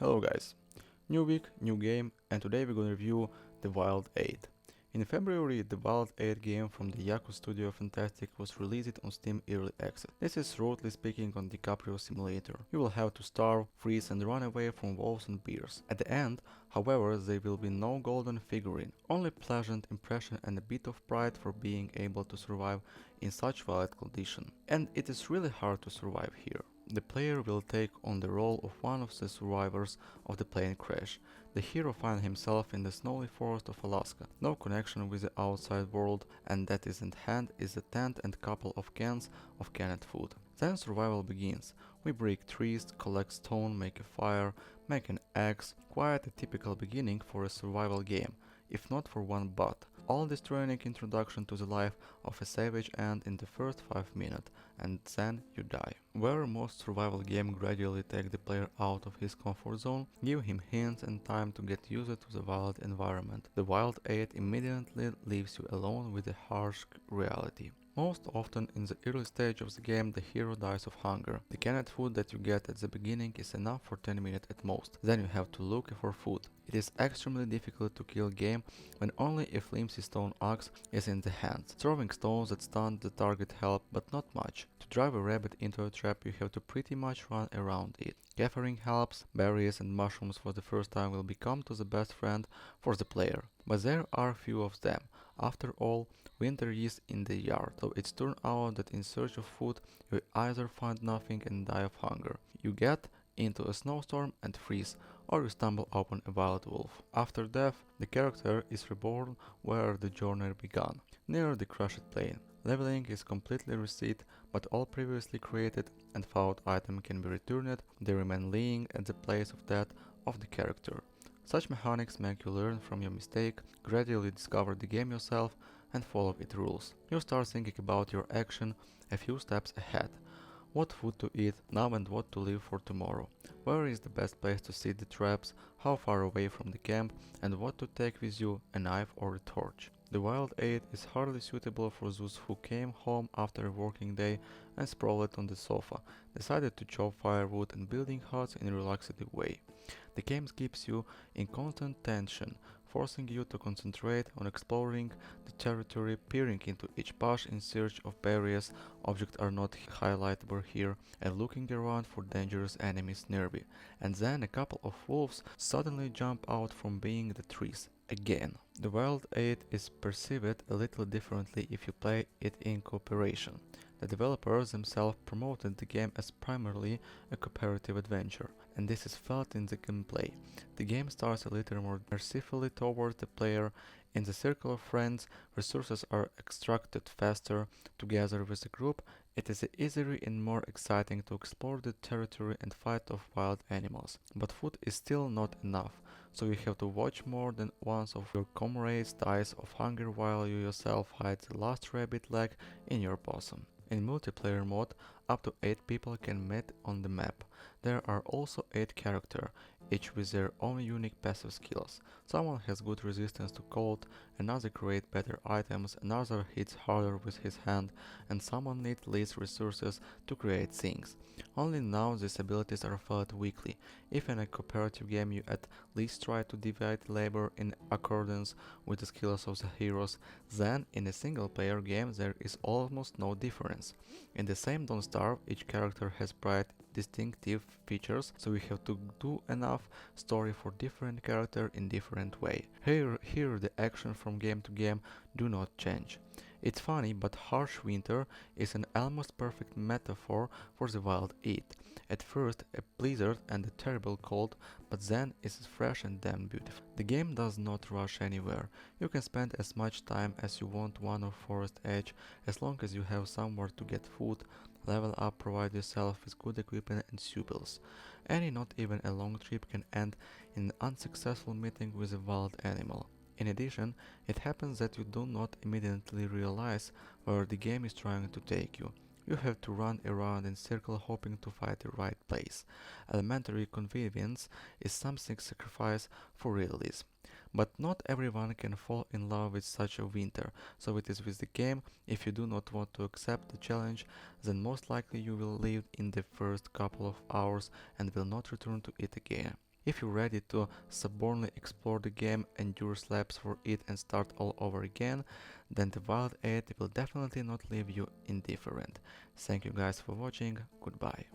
Hello guys, new week, new game, and today we're gonna review The Wild 8. In February, The Wild 8 game from the Yaku Studio Fantastic was released on Steam Early Access. This is broadly speaking on DiCaprio Simulator. You will have to starve, freeze and run away from wolves and bears. At the end, however, there will be no golden figurine, only pleasant impression and a bit of pride for being able to survive in such wild condition. And it is really hard to survive here. The player will take on the role of one of the survivors of the plane crash. The hero finds himself in the snowy forest of Alaska, no connection with the outside world, and that is in hand is a tent and couple of cans of canned food. Then survival begins. We break trees, collect stone, make a fire, make an axe, quite a typical beginning for a survival game, if not for one but. All this training introduction to the life of a savage end in the first 5 minutes, and then you die. Where most survival games gradually take the player out of his comfort zone, give him hints and time to get used to the wild environment. The Wild 8 immediately leaves you alone with the harsh reality. Most often in the early stage of the game the hero dies of hunger. The canned food that you get at the beginning is enough for 10 minutes at most. Then you have to look for food. It is extremely difficult to kill game when only a flimsy stone axe is in the hands. Throwing stones that stun the target help, but not much. To drive a rabbit into a trap you have to pretty much run around it. Gathering helps, berries and mushrooms for the first time will become to the best friend for the player. But there are few of them. After all, winter is in the yard, so it's turned out that in search of food you either find nothing and die of hunger. You get into a snowstorm and freeze, or you stumble upon a wild wolf. After death, the character is reborn where the journey began, near the crushed plane. Leveling is completely reset, but all previously created and found items can be returned, they remain laying at the place of death of the character. Such mechanics make you learn from your mistake, gradually discover the game yourself and follow its rules. You start thinking about your action a few steps ahead. What food to eat now and what to leave for tomorrow. Where is the best place to set the traps, how far away from the camp, and what to take with you, a knife or a torch. The Wild 8 is hardly suitable for those who came home after a working day and sprawled on the sofa, decided to chop firewood and building huts in a relaxed way. The game keeps you in constant tension, forcing you to concentrate on exploring the territory, peering into each bush in search of various objects are not highlightable here, and looking around for dangerous enemies nearby. And then a couple of wolves suddenly jump out from being the trees. Again, the Wild 8 is perceived a little differently if you play it in cooperation. The developers themselves promoted the game as primarily a cooperative adventure, and this is felt in the gameplay. The game starts a little more mercifully towards the player. In the circle of friends, resources are extracted faster. Together with the group, it is easier and more exciting to explore the territory and fight off wild animals. But food is still not enough, so you have to watch more than once of your comrades dies of hunger while you yourself hide the last rabbit leg in your bosom. In multiplayer mode, up to 8 people can meet on the map. There are also 8 characters, each with their own unique passive skills. Someone has good resistance to cold, another creates better items, another hits harder with his hand, and someone needs less resources to create things. Only now these abilities are felt weakly. If in a cooperative game you at least try to divide labor in accordance with the skills of the heroes, then in a single player game there is almost no difference. In the same Don't Starve, each character has bright distinctive features, so we have to do enough story for different character in different way. Here the action from game to game do not change. It's funny, but harsh winter is an almost perfect metaphor for the Wild 8. At first a blizzard and a terrible cold, but then it's fresh and damn beautiful. The game does not rush anywhere. You can spend as much time as you want on a forest edge, as long as you have somewhere to get food, level up, provide yourself with good equipment and supplies. Not even a long trip can end in an unsuccessful meeting with a wild animal. In addition, it happens that you do not immediately realize where the game is trying to take you. You have to run around in circle hoping to find the right place. Elementary convenience is something sacrificed for realism. But not everyone can fall in love with such a winter, so it is with the game. If you do not want to accept the challenge, then most likely you will leave in the first couple of hours and will not return to it again. If you're ready to stubbornly explore the game, endure slaps for it and start all over again, then the Wild 8 will definitely not leave you indifferent. Thank you guys for watching, goodbye.